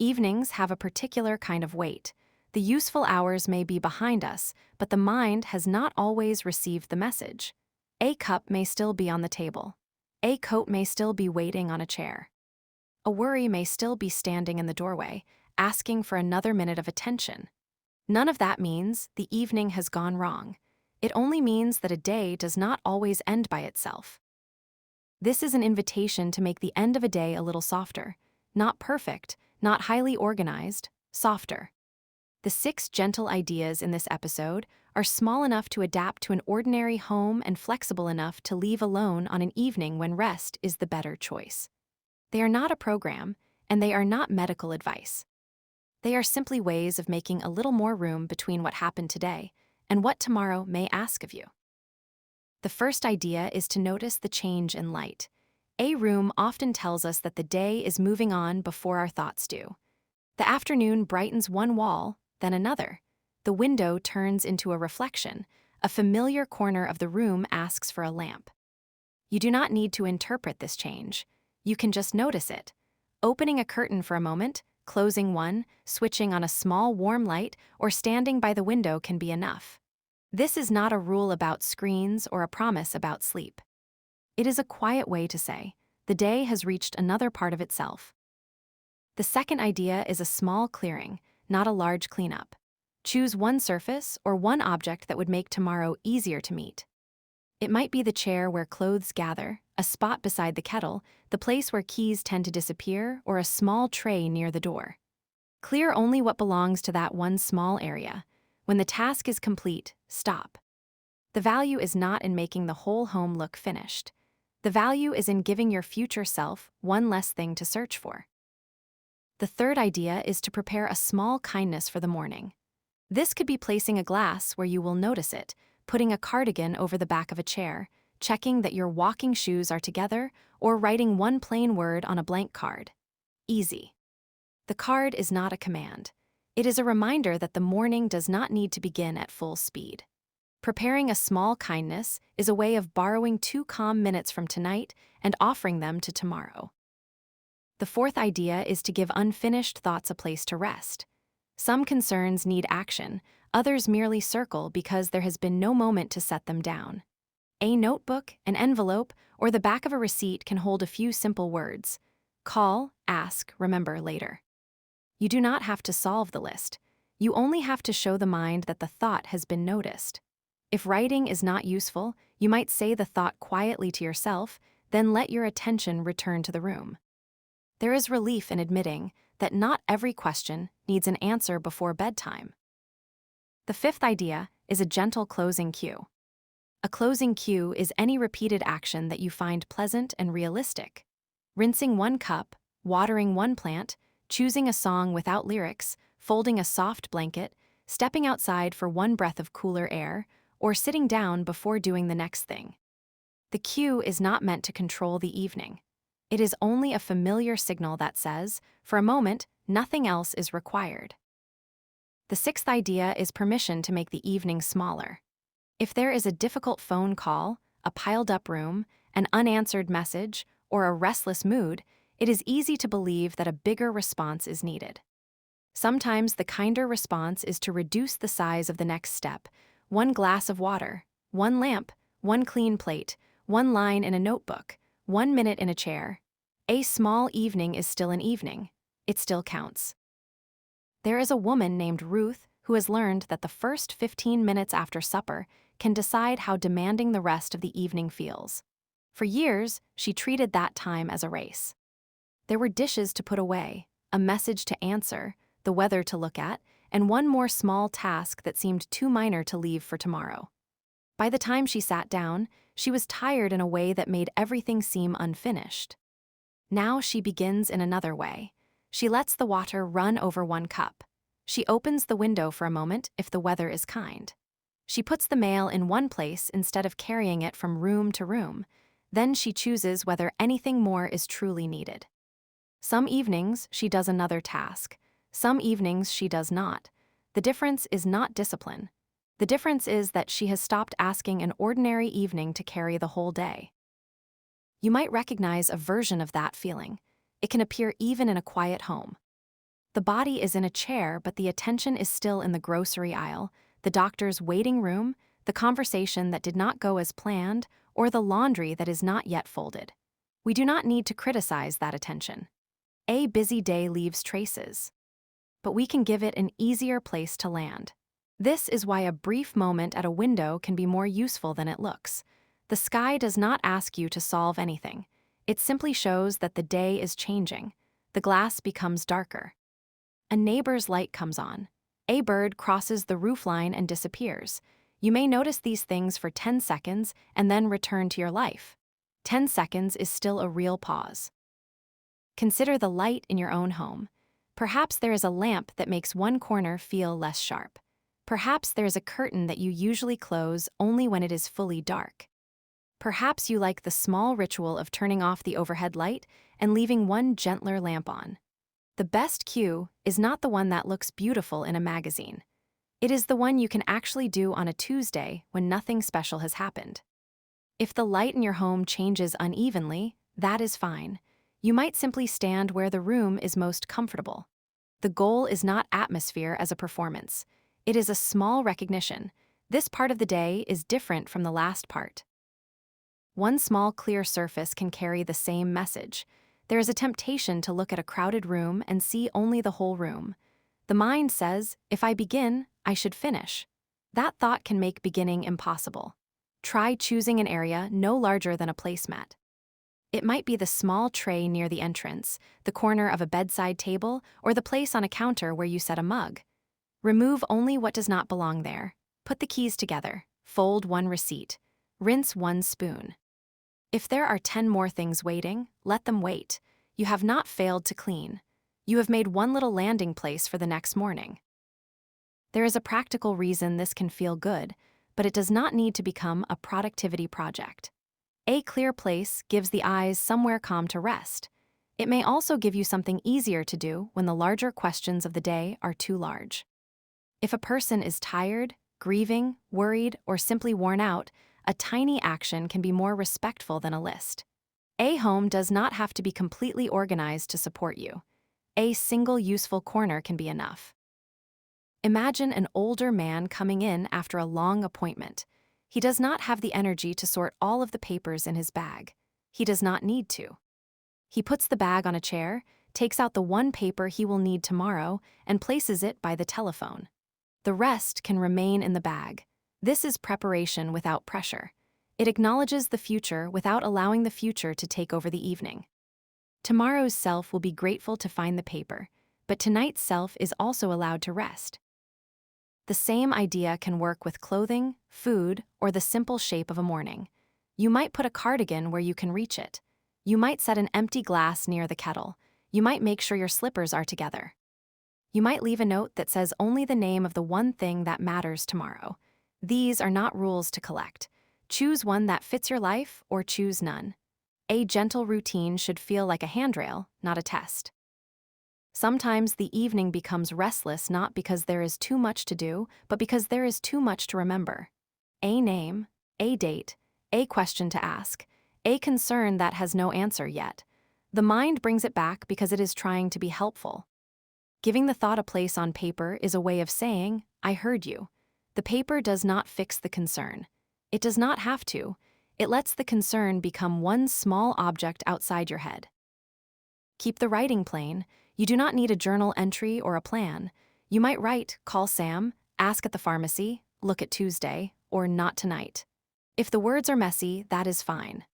Evenings have a particular kind of weight. The useful hours may be behind us, but the mind has not always received the message. A cup may still be on the table. A coat may still be waiting on a chair. A worry may still be standing in the doorway, asking for another minute of attention. None of that means the evening has gone wrong. It only means that a day does not always end by itself. This is an invitation to make the end of a day a little softer. Not perfect, not highly organized, softer. The 6 gentle ideas in this episode are small enough to adapt to an ordinary home and flexible enough to leave alone on an evening when rest is the better choice. They are not a program, and they are not medical advice. They are simply ways of making a little more room between what happened today and what tomorrow may ask of you. The first idea is to notice the change in light. A room often tells us that the day is moving on before our thoughts do. The afternoon brightens one wall, then another. The window turns into a reflection. A familiar corner of the room asks for a lamp. You do not need to interpret this change. You can just notice it. Opening a curtain for a moment, closing one, switching on a small warm light, or standing by the window can be enough. This is not a rule about screens or a promise about sleep. It is a quiet way to say, the day has reached another part of itself. The second idea is a small clearing, not a large cleanup. Choose one surface or one object that would make tomorrow easier to meet. It might be the chair where clothes gather, a spot beside the kettle, the place where keys tend to disappear, or a small tray near the door. Clear only what belongs to that one small area. When the task is complete, stop. The value is not in making the whole home look finished. The value is in giving your future self one less thing to search for. The third idea is to prepare a small kindness for the morning. This could be placing a glass where you will notice it, putting a cardigan over the back of a chair, checking that your walking shoes are together, or writing one plain word on a blank card. Easy. The card is not a command. It is a reminder that the morning does not need to begin at full speed. Preparing a small kindness is a way of borrowing 2 calm minutes from tonight and offering them to tomorrow. The fourth idea is to give unfinished thoughts a place to rest. Some concerns need action, others merely circle because there has been no moment to set them down. A notebook, an envelope, or the back of a receipt can hold a few simple words. Call, ask, remember later. You do not have to solve the list. You only have to show the mind that the thought has been noticed. If writing is not useful, you might say the thought quietly to yourself, then let your attention return to the room. There is relief in admitting that not every question needs an answer before bedtime. The fifth idea is a gentle closing cue. A closing cue is any repeated action that you find pleasant and realistic. Rinsing one cup, watering one plant, choosing a song without lyrics, folding a soft blanket, stepping outside for one breath of cooler air, or sitting down before doing the next thing. The cue is not meant to control the evening. It is only a familiar signal that says, for a moment, nothing else is required. The sixth idea is permission to make the evening smaller. If there is a difficult phone call, a piled-up room, an unanswered message, or a restless mood, it is easy to believe that a bigger response is needed. Sometimes the kinder response is to reduce the size of the next step. One glass of water, one lamp, one clean plate, one line in a notebook, 1 minute in a chair. A small evening is still an evening. It still counts. There is a woman named Ruth who has learned that the first 15 minutes after supper can decide how demanding the rest of the evening feels. For years, she treated that time as a race. There were dishes to put away, a message to answer, the weather to look at, and one more small task that seemed too minor to leave for tomorrow. By the time she sat down, she was tired in a way that made everything seem unfinished. Now she begins in another way. She lets the water run over one cup. She opens the window for a moment if the weather is kind. She puts the mail in one place instead of carrying it from room to room. Then she chooses whether anything more is truly needed. Some evenings she does another task. Some evenings she does not. The difference is not discipline. The difference is that she has stopped asking an ordinary evening to carry the whole day. You might recognize a version of that feeling. It can appear even in a quiet home. The body is in a chair, but the attention is still in the grocery aisle, the doctor's waiting room, the conversation that did not go as planned, or the laundry that is not yet folded. We do not need to criticize that attention. A busy day leaves traces, but we can give it an easier place to land. This is why a brief moment at a window can be more useful than it looks. The sky does not ask you to solve anything. It simply shows that the day is changing. The glass becomes darker. A neighbor's light comes on. A bird crosses the roofline and disappears. You may notice these things for 10 seconds and then return to your life. 10 seconds is still a real pause. Consider the light in your own home. Perhaps there is a lamp that makes one corner feel less sharp. Perhaps there is a curtain that you usually close only when it is fully dark. Perhaps you like the small ritual of turning off the overhead light and leaving one gentler lamp on. The best cue is not the one that looks beautiful in a magazine. It is the one you can actually do on a Tuesday when nothing special has happened. If the light in your home changes unevenly, that is fine. You might simply stand where the room is most comfortable. The goal is not atmosphere as a performance. It is a small recognition. This part of the day is different from the last part. One small clear surface can carry the same message. There is a temptation to look at a crowded room and see only the whole room. The mind says, if I begin, I should finish. That thought can make beginning impossible. Try choosing an area no larger than a placemat. It might be the small tray near the entrance, the corner of a bedside table, or the place on a counter where you set a mug. Remove only what does not belong there. Put the keys together. Fold one receipt. Rinse one spoon. If there are 10 more things waiting, let them wait. You have not failed to clean. You have made one little landing place for the next morning. There is a practical reason this can feel good, but it does not need to become a productivity project. A clear place gives the eyes somewhere calm to rest. It may also give you something easier to do when the larger questions of the day are too large. If a person is tired, grieving, worried, or simply worn out, a tiny action can be more respectful than a list. A home does not have to be completely organized to support you. A single useful corner can be enough. Imagine an older man coming in after a long appointment. He does not have the energy to sort all of the papers in his bag. He does not need to. He puts the bag on a chair, takes out the one paper he will need tomorrow, and places it by the telephone. The rest can remain in the bag. This is preparation without pressure. It acknowledges the future without allowing the future to take over the evening. Tomorrow's self will be grateful to find the paper, but tonight's self is also allowed to rest. The same idea can work with clothing, food, or the simple shape of a morning. You might put a cardigan where you can reach it. You might set an empty glass near the kettle. You might make sure your slippers are together. You might leave a note that says only the name of the one thing that matters tomorrow. These are not rules to collect. Choose one that fits your life or choose none. A gentle routine should feel like a handrail, not a test. Sometimes the evening becomes restless not because there is too much to do, but because there is too much to remember. A name, a date, a question to ask, a concern that has no answer yet. The mind brings it back because it is trying to be helpful. Giving the thought a place on paper is a way of saying, I heard you. The paper does not fix the concern. It does not have to. It lets the concern become one small object outside your head. Keep the writing plain. You do not need a journal entry or a plan. You might write, call Sam, ask at the pharmacy, look at Tuesday, or not tonight. If the words are messy, that is fine.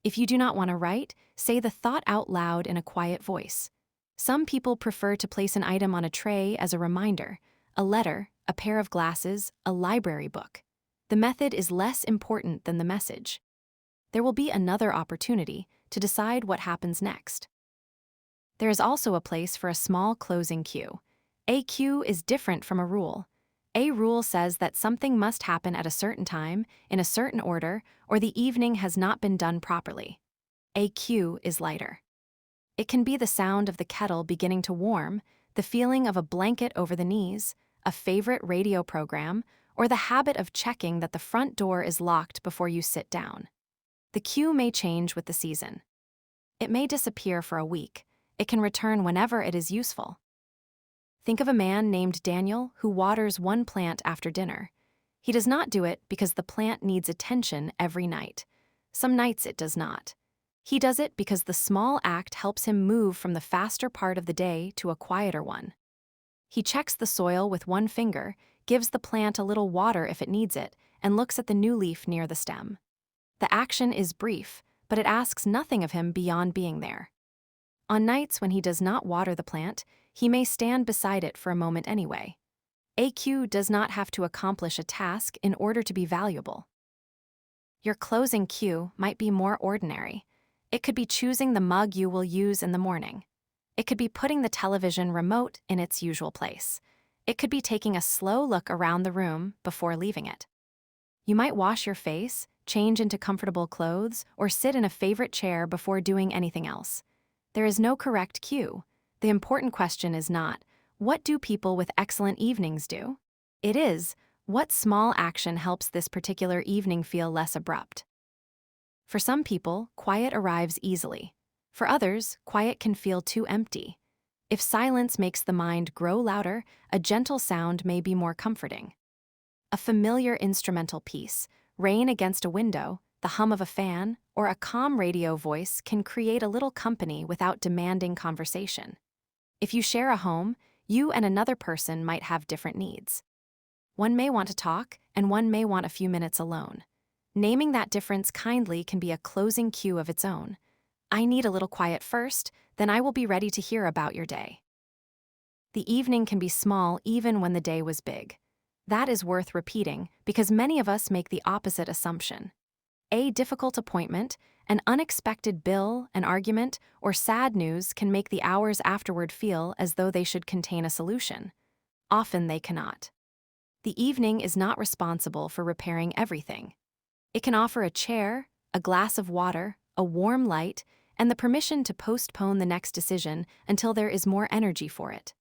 If you do not want to write, say the thought out loud in a quiet voice. Some people prefer to place an item on a tray as a reminder, a letter, a pair of glasses, a library book. The method is less important than the message. There will be another opportunity to decide what happens next. There is also a place for a small closing cue. A cue is different from a rule. A rule says that something must happen at a certain time, in a certain order, or the evening has not been done properly. A cue is lighter. It can be the sound of the kettle beginning to warm, the feeling of a blanket over the knees, a favorite radio program, or the habit of checking that the front door is locked before you sit down. The cue may change with the season. It may disappear for a week. It can return whenever it is useful. Think of a man named Daniel who waters one plant after dinner. He does not do it because the plant needs attention every night. Some nights it does not. He does it because the small act helps him move from the faster part of the day to a quieter one. He checks the soil with one finger, gives the plant a little water if it needs it, and looks at the new leaf near the stem. The action is brief, but it asks nothing of him beyond being there. On nights when he does not water the plant, he may stand beside it for a moment anyway. AQ does not have to accomplish a task in order to be valuable. Your closing cue might be more ordinary. It could be choosing the mug you will use in the morning. It could be putting the television remote in its usual place. It could be taking a slow look around the room before leaving it. You might wash your face, change into comfortable clothes, or sit in a favorite chair before doing anything else. There is no correct cue. The important question is not, what do people with excellent evenings do? It is, what small action helps this particular evening feel less abrupt? For some people, quiet arrives easily. For others, quiet can feel too empty. If silence makes the mind grow louder, a gentle sound may be more comforting. A familiar instrumental piece, rain against a window, the hum of a fan, or a calm radio voice can create a little company without demanding conversation. If you share a home, you and another person might have different needs. One may want to talk, and one may want a few minutes alone. Naming that difference kindly can be a closing cue of its own. I need a little quiet first, then I will be ready to hear about your day. The evening can be small even when the day was big. That is worth repeating because many of us make the opposite assumption. A difficult appointment, an unexpected bill, an argument, or sad news can make the hours afterward feel as though they should contain a solution. Often they cannot. The evening is not responsible for repairing everything. It can offer a chair, a glass of water, a warm light, and the permission to postpone the next decision until there is more energy for it.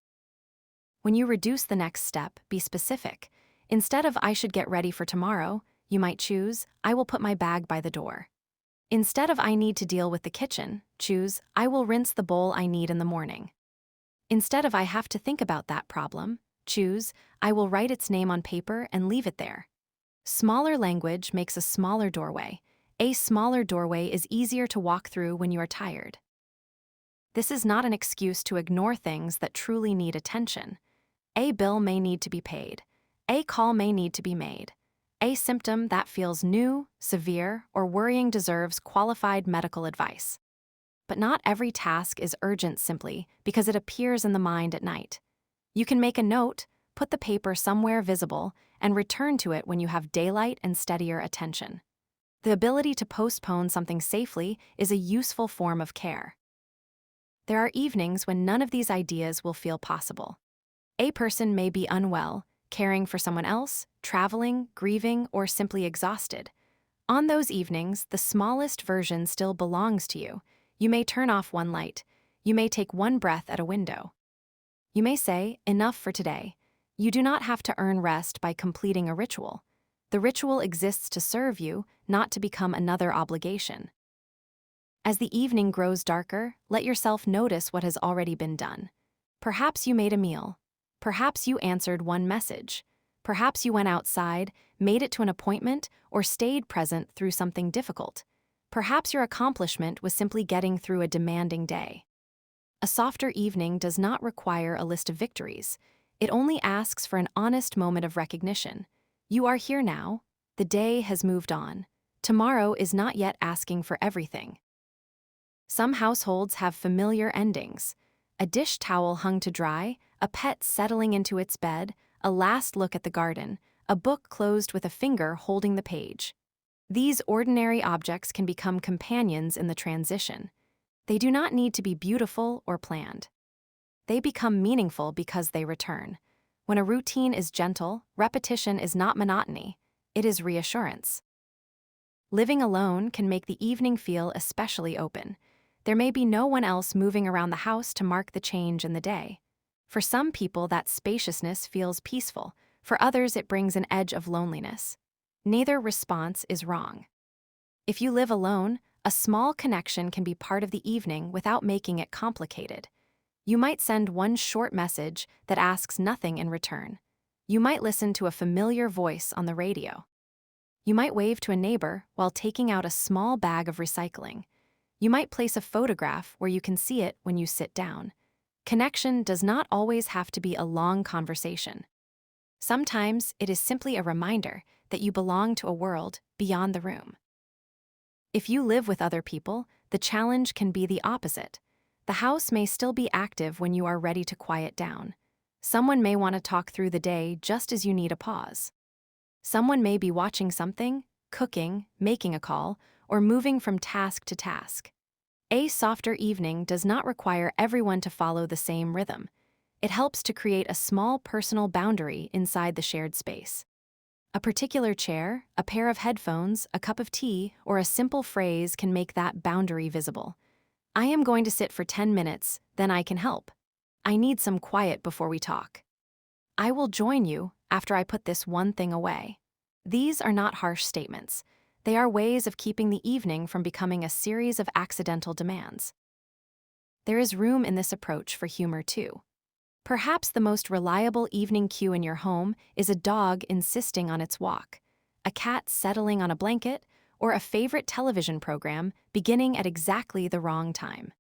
When you reduce the next step, be specific. Instead of I should get ready for tomorrow, you might choose, I will put my bag by the door. Instead of I need to deal with the kitchen, choose, I will rinse the bowl I need in the morning. Instead of I have to think about that problem, choose, I will write its name on paper and leave it there. Smaller language makes a smaller doorway. A smaller doorway is easier to walk through when you are tired. This is not an excuse to ignore things that truly need attention. A bill may need to be paid. A call may need to be made. A symptom that feels new, severe, or worrying deserves qualified medical advice. But not every task is urgent simply because it appears in the mind at night. You can make a note, put the paper somewhere visible, and return to it when you have daylight and steadier attention. The ability to postpone something safely is a useful form of care. There are evenings when none of these ideas will feel possible. A person may be unwell, caring for someone else, traveling, grieving, or simply exhausted. On those evenings, the smallest version still belongs to you. You may turn off one light. You may take one breath at a window. You may say, enough for today. You do not have to earn rest by completing a ritual. The ritual exists to serve you, not to become another obligation. As the evening grows darker, let yourself notice what has already been done. Perhaps you made a meal. Perhaps you answered one message. Perhaps you went outside, made it to an appointment, or stayed present through something difficult. Perhaps your accomplishment was simply getting through a demanding day. A softer evening does not require a list of victories. It only asks for an honest moment of recognition. You are here now. The day has moved on. Tomorrow is not yet asking for everything. Some households have familiar endings. A dish towel hung to dry, a pet settling into its bed, a last look at the garden, a book closed with a finger holding the page. These ordinary objects can become companions in the transition. They do not need to be beautiful or planned. They become meaningful because they return. When a routine is gentle, repetition is not monotony, it is reassurance. Living alone can make the evening feel especially open. There may be no one else moving around the house to mark the change in the day. For some people, that spaciousness feels peaceful. For others, it brings an edge of loneliness. Neither response is wrong. If you live alone, a small connection can be part of the evening without making it complicated. You might send one short message that asks nothing in return. You might listen to a familiar voice on the radio. You might wave to a neighbor while taking out a small bag of recycling. You might place a photograph where you can see it when you sit down. Connection does not always have to be a long conversation. Sometimes it is simply a reminder that you belong to a world beyond the room. If you live with other people, the challenge can be the opposite. The house may still be active when you are ready to quiet down. Someone may want to talk through the day just as you need a pause. Someone may be watching something, cooking, making a call, or moving from task to task. A softer evening does not require everyone to follow the same rhythm. It helps to create a small personal boundary inside the shared space. A particular chair, a pair of headphones, a cup of tea, or a simple phrase can make that boundary visible. I am going to sit for 10 minutes, then I can help. I need some quiet before we talk. I will join you after I put this one thing away. These are not harsh statements. They are ways of keeping the evening from becoming a series of accidental demands. There is room in this approach for humor too. Perhaps the most reliable evening cue in your home is a dog insisting on its walk, a cat settling on a blanket, or a favorite television program beginning at exactly the wrong time.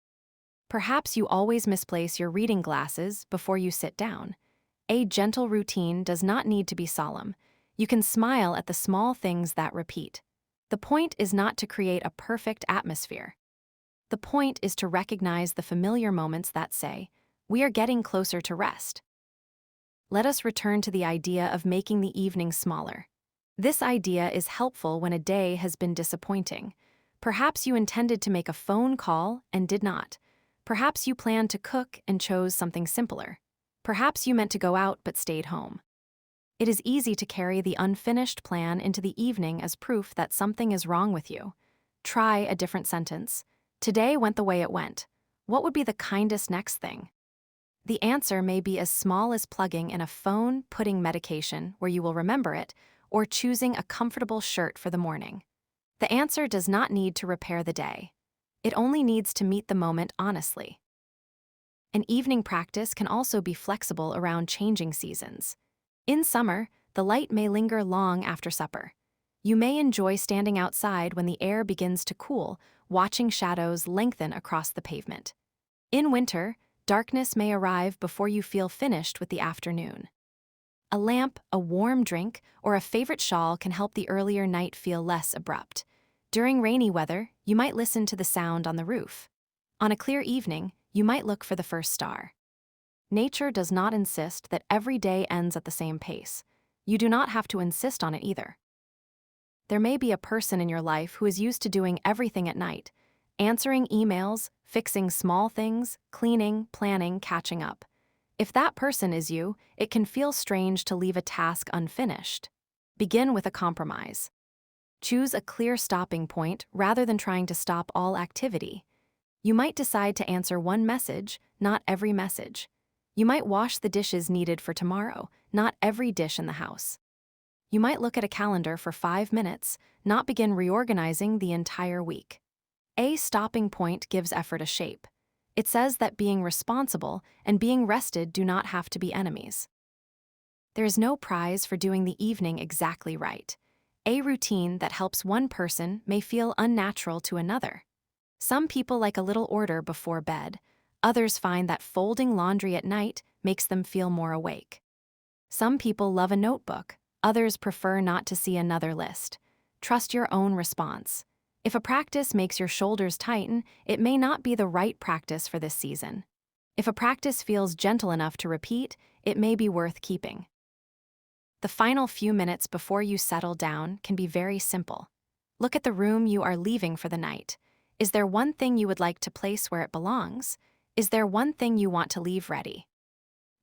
Perhaps you always misplace your reading glasses before you sit down. A gentle routine does not need to be solemn. You can smile at the small things that repeat. The point is not to create a perfect atmosphere. The point is to recognize the familiar moments that say, "We are getting closer to rest." Let us return to the idea of making the evening smaller. This idea is helpful when a day has been disappointing. Perhaps you intended to make a phone call and did not. Perhaps you planned to cook and chose something simpler. Perhaps you meant to go out but stayed home. It is easy to carry the unfinished plan into the evening as proof that something is wrong with you. Try a different sentence. Today went the way it went. What would be the kindest next thing? The answer may be as small as plugging in a phone-putting medication where you will remember it, or choosing a comfortable shirt for the morning. The answer does not need to repair the day. It only needs to meet the moment honestly. An evening practice can also be flexible around changing seasons. In summer, the light may linger long after supper. You may enjoy standing outside when the air begins to cool, watching shadows lengthen across the pavement. In winter, darkness may arrive before you feel finished with the afternoon. A lamp, a warm drink, or a favorite shawl can help the earlier night feel less abrupt. During rainy weather, you might listen to the sound on the roof. On a clear evening, you might look for the first star. Nature does not insist that every day ends at the same pace. You do not have to insist on it either. There may be a person in your life who is used to doing everything at night, answering emails, fixing small things, cleaning, planning, catching up. If that person is you, it can feel strange to leave a task unfinished. Begin with a compromise. Choose a clear stopping point rather than trying to stop all activity. You might decide to answer one message, not every message. You might wash the dishes needed for tomorrow, not every dish in the house. You might look at a calendar for 5 minutes, not begin reorganizing the entire week. A stopping point gives effort a shape. It says that being responsible and being rested do not have to be enemies. There is no prize for doing the evening exactly right. A routine that helps one person may feel unnatural to another. Some people like a little order before bed. Others find that folding laundry at night makes them feel more awake. Some people love a notebook. Others prefer not to see another list. Trust your own response. If a practice makes your shoulders tighten, it may not be the right practice for this season. If a practice feels gentle enough to repeat, it may be worth keeping. The final few minutes before you settle down can be very simple. Look at the room you are leaving for the night. Is there one thing you would like to place where it belongs? Is there one thing you want to leave ready?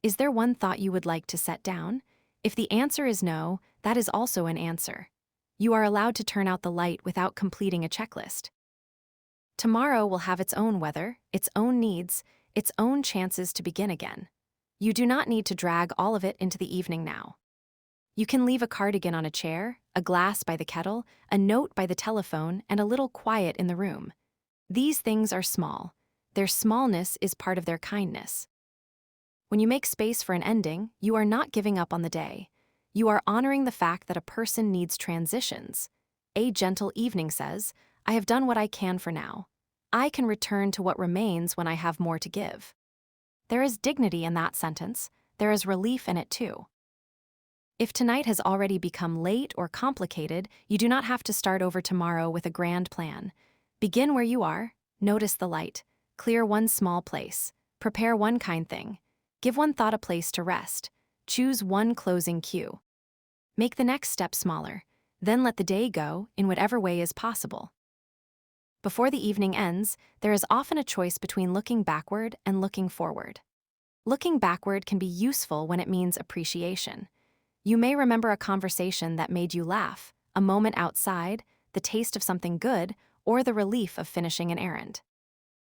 Is there one thought you would like to set down? If the answer is no, that is also an answer. You are allowed to turn out the light without completing a checklist. Tomorrow will have its own weather, its own needs, its own chances to begin again. You do not need to drag all of it into the evening now. You can leave a cardigan on a chair, a glass by the kettle, a note by the telephone, and a little quiet in the room. These things are small. Their smallness is part of their kindness. When you make space for an ending, you are not giving up on the day. You are honoring the fact that a person needs transitions. A gentle evening says, I have done what I can for now. I can return to what remains when I have more to give. There is dignity in that sentence. There is relief in it too. If tonight has already become late or complicated, you do not have to start over tomorrow with a grand plan. Begin where you are, notice the light, clear one small place, prepare one kind thing, give one thought a place to rest, choose one closing cue. Make the next step smaller, then let the day go in whatever way is possible. Before the evening ends, there is often a choice between looking backward and looking forward. Looking backward can be useful when it means appreciation. You may remember a conversation that made you laugh, a moment outside, the taste of something good, or the relief of finishing an errand.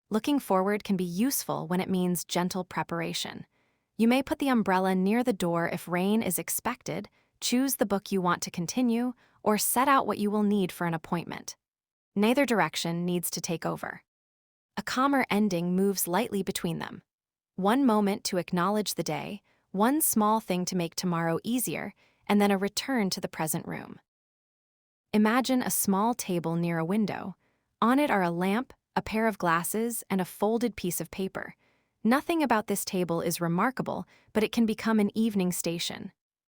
Looking forward can be useful when it means gentle preparation. You may put the umbrella near the door if rain is expected, choose the book you want to continue, or set out what you will need for an appointment. Neither direction needs to take over. A calmer ending moves lightly between them. One moment to acknowledge the day, one small thing to make tomorrow easier, and then a return to the present room. Imagine a small table near a window. On it are a lamp, a pair of glasses, and a folded piece of paper. Nothing about this table is remarkable, but it can become an evening station.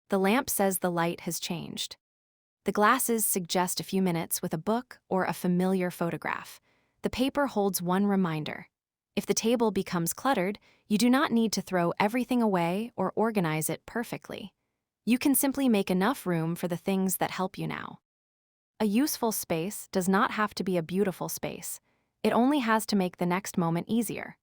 The lamp says the light has changed. The glasses suggest a few minutes with a book or a familiar photograph. The paper holds one reminder. If the table becomes cluttered, you do not need to throw everything away or organize it perfectly. You can simply make enough room for the things that help you now. A useful space does not have to be a beautiful space. It only has to make the next moment easier.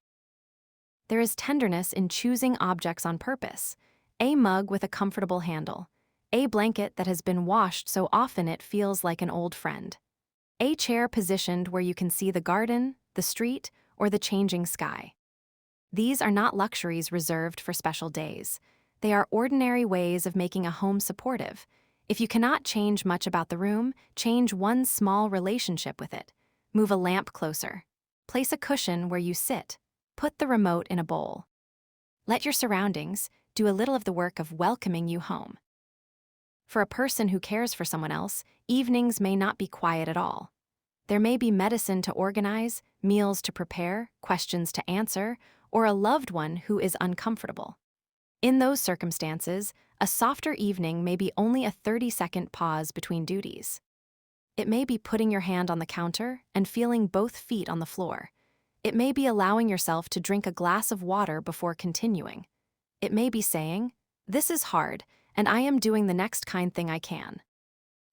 There is tenderness in choosing objects on purpose. A mug with a comfortable handle. A blanket that has been washed so often it feels like an old friend. A chair positioned where you can see the garden, the street, or the changing sky. These are not luxuries reserved for special days. They are ordinary ways of making a home supportive. If you cannot change much about the room, change one small relationship with it. Move a lamp closer. Place a cushion where you sit. Put the remote in a bowl. Let your surroundings do a little of the work of welcoming you home. For a person who cares for someone else, evenings may not be quiet at all. There may be medicine to organize, meals to prepare, questions to answer, or a loved one who is uncomfortable. In those circumstances, a softer evening may be only a 30-second pause between duties. It may be putting your hand on the counter and feeling both feet on the floor. It may be allowing yourself to drink a glass of water before continuing. It may be saying, "This is hard, and I am doing the next kind thing I can."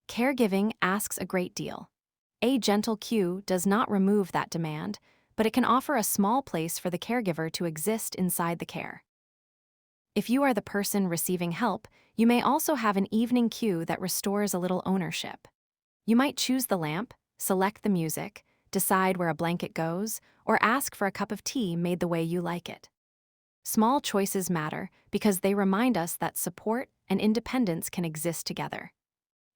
Caregiving asks a great deal. A gentle cue does not remove that demand, but it can offer a small place for the caregiver to exist inside the care. If you are the person receiving help, you may also have an evening cue that restores a little ownership. You might choose the lamp, select the music, decide where a blanket goes, or ask for a cup of tea made the way you like it. Small choices matter because they remind us that support and independence can exist together.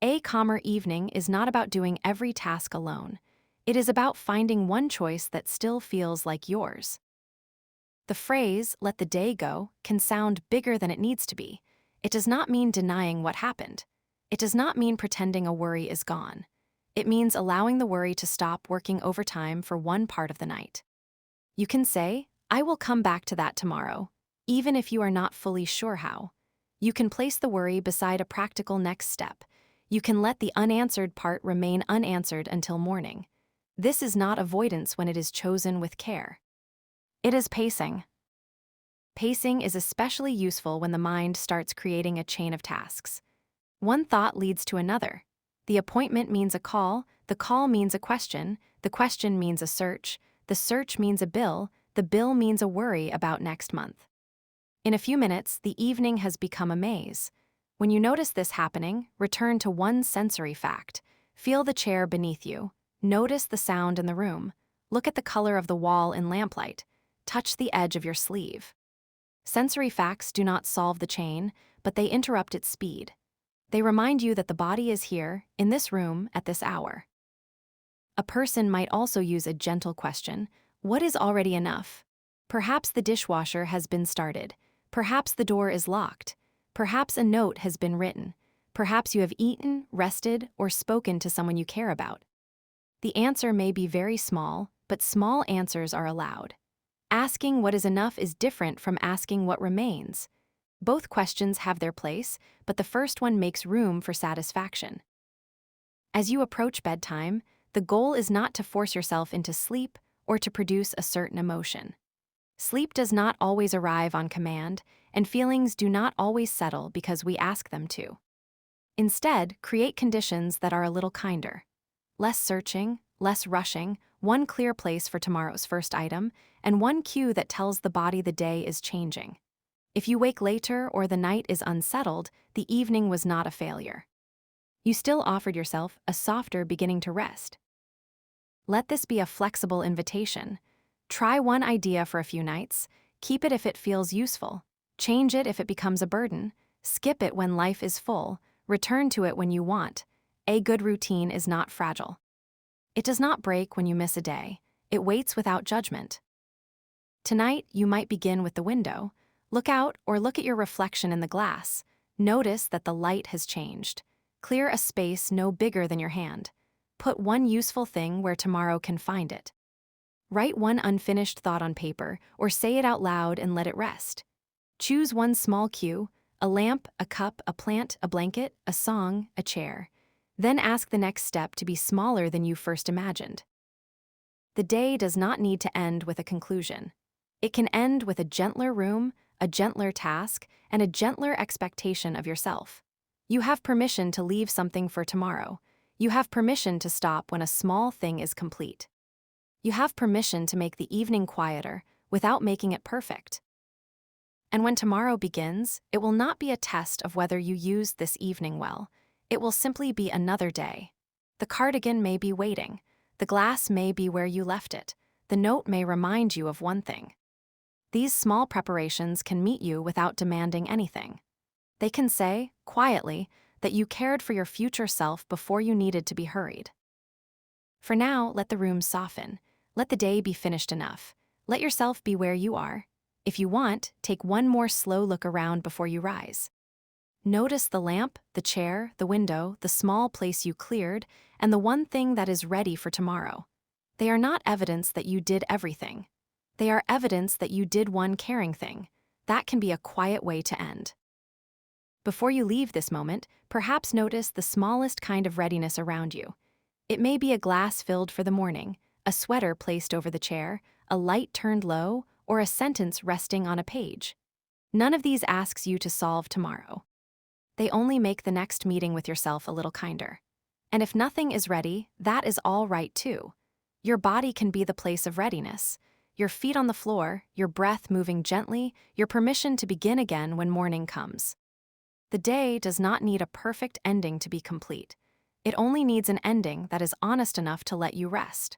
A calmer evening is not about doing every task alone. It is about finding one choice that still feels like yours. The phrase, "let the day go," can sound bigger than it needs to be. It does not mean denying what happened. It does not mean pretending a worry is gone. It means allowing the worry to stop working overtime for one part of the night. You can say, "I will come back to that tomorrow," even if you are not fully sure how. You can place the worry beside a practical next step. You can let the unanswered part remain unanswered until morning. This is not avoidance when it is chosen with care. It is pacing. Pacing is especially useful when the mind starts creating a chain of tasks. One thought leads to another. The appointment means a call, the call means a question, the question means a search, the search means a bill, the bill means a worry about next month. In a few minutes, the evening has become a maze. When you notice this happening, return to one sensory fact. Feel the chair beneath you. Notice the sound in the room. Look at the color of the wall in lamplight. Touch the edge of your sleeve. Sensory facts do not solve the chain, but they interrupt its speed. They remind you that the body is here, in this room, at this hour. A person might also use a gentle question, What is already enough? Perhaps the dishwasher has been started. Perhaps the door is locked. Perhaps a note has been written. Perhaps you have eaten, rested, or spoken to someone you care about. The answer may be very small, but small answers are allowed. Asking what is enough is different from asking what remains. Both questions have their place, but the first one makes room for satisfaction. As you approach bedtime, the goal is not to force yourself into sleep or to produce a certain emotion. Sleep does not always arrive on command, and feelings do not always settle because we ask them to. Instead, create conditions that are a little kinder. Less searching, less rushing, one clear place for tomorrow's first item, and one cue that tells the body the day is changing. If you wake later or the night is unsettled, the evening was not a failure. You still offered yourself a softer beginning to rest. Let this be a flexible invitation. Try one idea for a few nights, keep it if it feels useful, change it if it becomes a burden, skip it when life is full, return to it when you want. A good routine is not fragile. It does not break when you miss a day. It waits without judgment. Tonight, you might begin with the window. Look out or look at your reflection in the glass. Notice that the light has changed. Clear a space no bigger than your hand. Put one useful thing where tomorrow can find it. Write one unfinished thought on paper or say it out loud and let it rest. Choose one small cue, a lamp, a cup, a plant, a blanket, a song, a chair. Then ask the next step to be smaller than you first imagined. The day does not need to end with a conclusion. It can end with a gentler room, a gentler task, and a gentler expectation of yourself. You have permission to leave something for tomorrow. You have permission to stop when a small thing is complete. You have permission to make the evening quieter without making it perfect. And when tomorrow begins, it will not be a test of whether you used this evening well. It will simply be another day. The cardigan may be waiting. The glass may be where you left it. The note may remind you of one thing. These small preparations can meet you without demanding anything. They can say, quietly, that you cared for your future self before you needed to be hurried. For now, let the room soften. Let the day be finished enough. Let yourself be where you are. If you want, take one more slow look around before you rise. Notice the lamp, the chair, the window, the small place you cleared, and the one thing that is ready for tomorrow. They are not evidence that you did everything. They are evidence that you did one caring thing. That can be a quiet way to end. Before you leave this moment, perhaps notice the smallest kind of readiness around you. It may be a glass filled for the morning, a sweater placed over the chair, a light turned low, or a sentence resting on a page. None of these asks you to solve tomorrow. They only make the next meeting with yourself a little kinder. And if nothing is ready, that is all right too. Your body can be the place of readiness. Your feet on the floor, your breath moving gently, your permission to begin again when morning comes. The day does not need a perfect ending to be complete. It only needs an ending that is honest enough to let you rest.